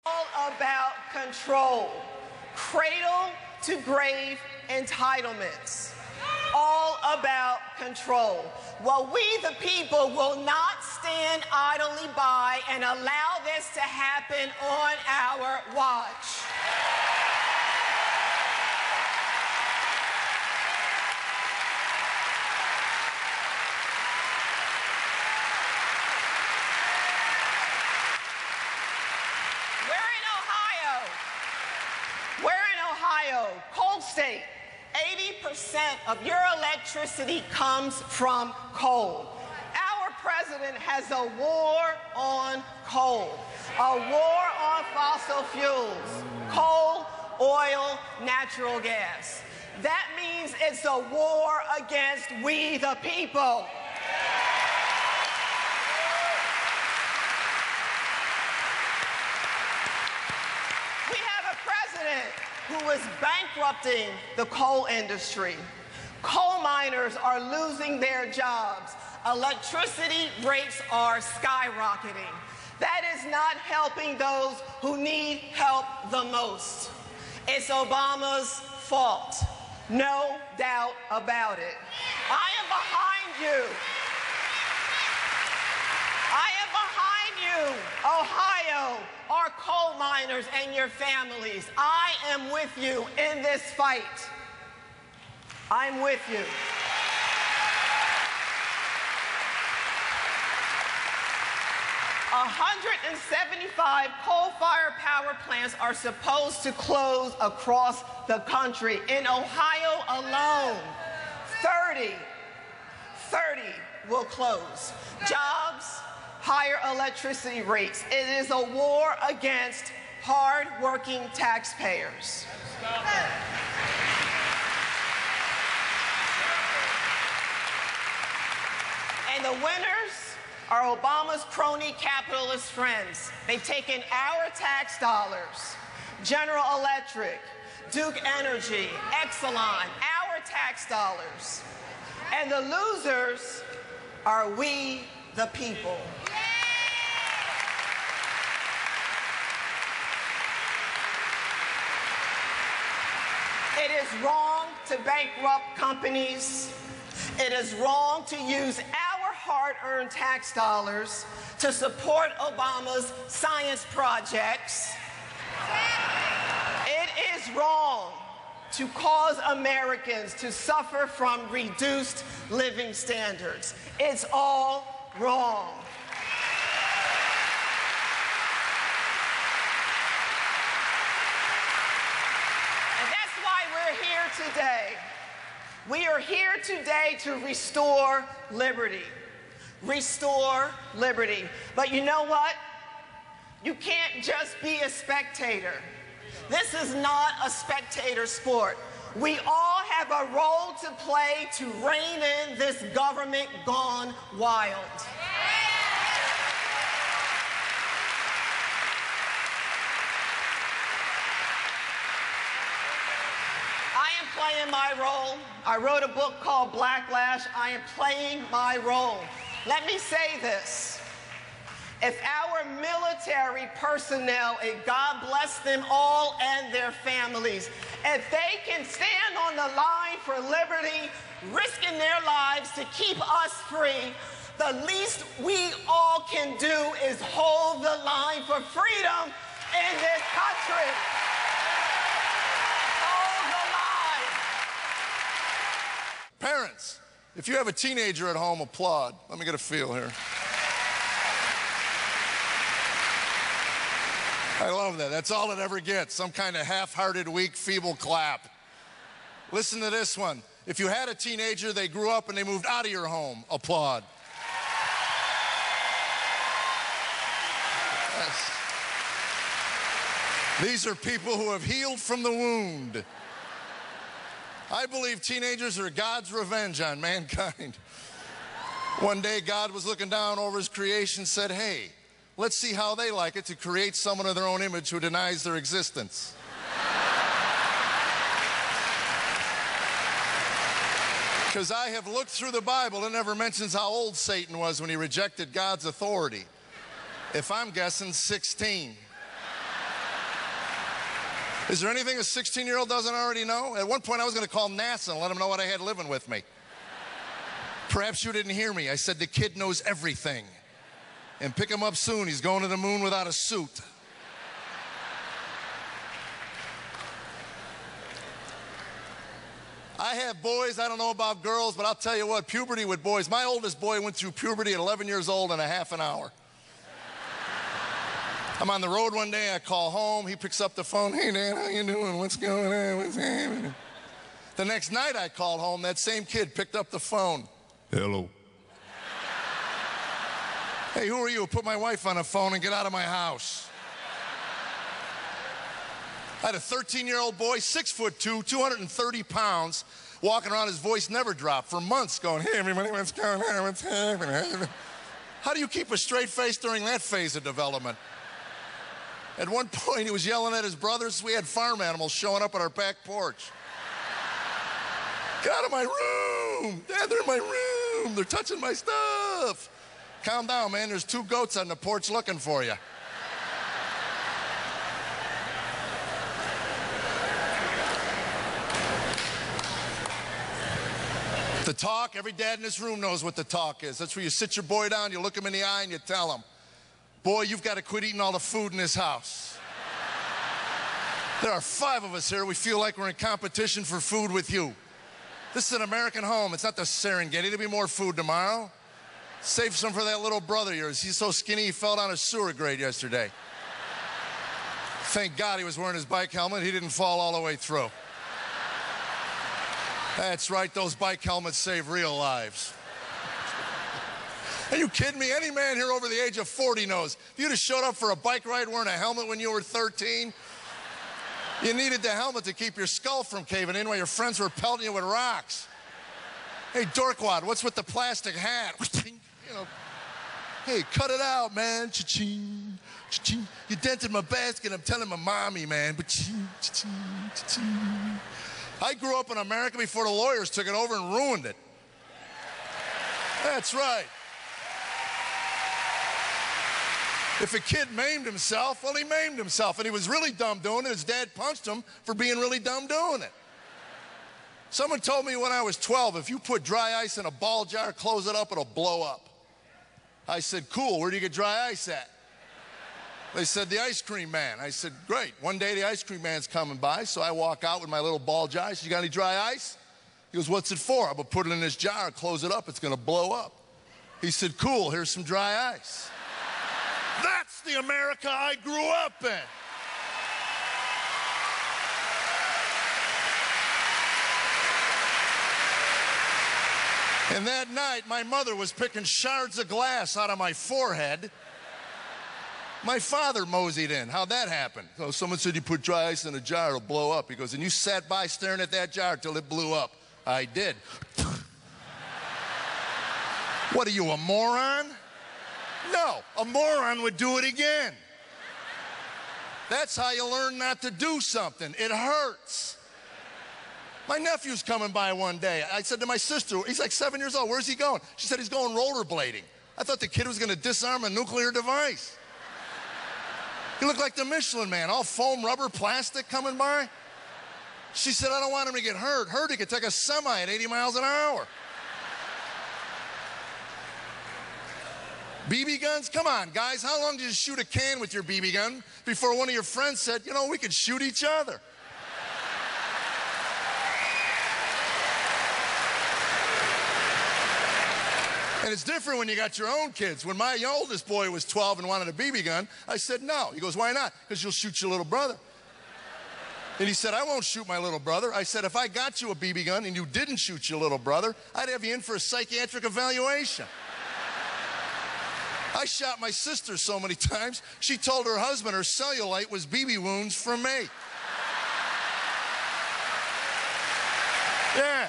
All about control, cradle to grave entitlements. All about control. Well, we the people will not stand idly by and allow this to happen on our watch. Coal state, 80% of your electricity comes from coal. Our president has a war on coal, a war on fossil fuels, coal, oil, natural gas. That means it's a war against we the people. We have a president who is bankrupting the coal industry. Coal miners are losing their jobs. Electricity rates are skyrocketing. That is not helping those who need help the most. It's Obama's fault. No doubt about it. I am behind you. I am behind you, Ohio, our coal miners and your families. I am with you in this fight. I'm with you. A 175 coal-fired power plants are supposed to close across the country. In Ohio alone, 30 will close. Jobs, higher electricity rates. It is a war against hard-working taxpayers. And the winners are Obama's crony capitalist friends. They've taken our tax dollars, General Electric, Duke Energy, Exelon, our tax dollars. And the losers are we, the people. It is wrong to bankrupt companies. It is wrong to use our hard-earned tax dollars to support Obama's science projects. It is wrong to cause Americans to suffer from reduced living standards. It's all wrong. And that's why we're here today. We are here today to restore liberty. Restore liberty. But you know what? You can't just be a spectator. This is not a spectator sport. We all have a role to play to rein in this government gone wild. I am playing my role. I wrote a book called Blacklash. I am playing my role. Let me say this. If our military personnel, and God bless them all and their families, if they can stand on the line for liberty, risking their lives to keep us free, the least we all can do is hold the line for freedom in this country. Hold the line. Parents, if you have a teenager at home, applaud. Let me get a feel here. I love that. That's all it ever gets. Some kind of half-hearted, weak, feeble clap. Listen to this one. If you had a teenager, they grew up and they moved out of your home, applaud. Yes. These are people who have healed from the wound. I believe teenagers are God's revenge on mankind. One day, God was looking down over his creation and said, hey, let's see how they like it to create someone of their own image who denies their existence. Because I have looked through the Bible, it never mentions how old Satan was when he rejected God's authority. If I'm guessing, 16. Is there anything a 16-year-old doesn't already know? At one point, I was going to call NASA and let them know what I had living with me. Perhaps you didn't hear me. I said the kid knows everything. And pick him up soon. He's going to the moon without a suit. I have boys. I don't know about girls, but I'll tell you what, puberty with boys. My oldest boy went through puberty at 11 years old in a half an hour. I'm on the road one day. I call home. He picks up the phone. Hey, Dad, how you doing? What's going on? What's happening? The next night I called home. That same kid picked up the phone. Hello. Hey, who are you? Put my wife on the phone and get out of my house. I had a 13-year-old boy, 6'2", 230 pounds, walking around. His voice never dropped for months, going, hey, everybody, what's going on? What's happening? How do you keep a straight face during that phase of development? At one point, he was yelling at his brothers. We had farm animals showing up at our back porch. Get out of my room. Dad, they're in my room. They're touching my stuff. Calm down, man. There's 2 goats on the porch looking for you. The talk, every dad in this room knows what the talk is. That's where you sit your boy down, you look him in the eye, and you tell him, boy, you've got to quit eating all the food in this house. There are 5 of us here. We feel like we're in competition for food with you. This is an American home. It's not the Serengeti. There'll be more food tomorrow. Save some for that little brother of yours. He's so skinny he fell down a sewer grate yesterday. Thank God he was wearing his bike helmet. He didn't fall all the way through. That's right, those bike helmets save real lives. Are you kidding me? Any man here over the age of 40 knows. If you'd have showed up for a bike ride wearing a helmet when you were 13, you needed the helmet to keep your skull from caving in while your friends were pelting you with rocks. Hey, dorkwad, what's with the plastic hat? You know, hey, cut it out, man. Cha-ching, cha-ching. You dented my basket. I'm telling my mommy, man. Cha-ching, cha-ching, cha-ching. I grew up in America before the lawyers took it over and ruined it. That's right. If a kid maimed himself, well, he maimed himself, and he was really dumb doing it. His dad punched him for being really dumb doing it. Someone told me when I was 12, if you put dry ice in a ball jar, close it up, it'll blow up. I said, cool, where do you get dry ice at? They said, the ice cream man. I said, great. One day the ice cream man's coming by, so I walk out with my little ball jar. I said, you got any dry ice? He goes, what's it for? I'm going to put it in this jar and close it up. It's going to blow up. He said, cool, here's some dry ice. That's the America I grew up in. And that night, my mother was picking shards of glass out of my forehead. My father moseyed in. How'd that happen? So someone said you put dry ice in a jar, it'll blow up. He goes, and you sat by staring at that jar till it blew up. I did. What are you, a moron? No, a moron would do it again. That's how you learn not to do something. It hurts. My nephew's coming by one day. I said to my sister, he's like 7 years old, where's he going? She said he's going rollerblading. I thought the kid was going to disarm a nuclear device. He looked like the Michelin Man, all foam, rubber, plastic coming by. She said, I don't want him to get hurt. Hurt, he could take a semi at 80 miles an hour. BB guns? Come on, guys. How long did you shoot a can with your BB gun before one of your friends said, you know, we could shoot each other? And it's different when you got your own kids. When my oldest boy was 12 and wanted a BB gun, I said no. He goes, why not? Because you'll shoot your little brother. And he said, I won't shoot my little brother. I said, if I got you a BB gun and you didn't shoot your little brother, I'd have you in for a psychiatric evaluation. I shot my sister so many times, she told her husband her cellulite was BB wounds from me. Yeah.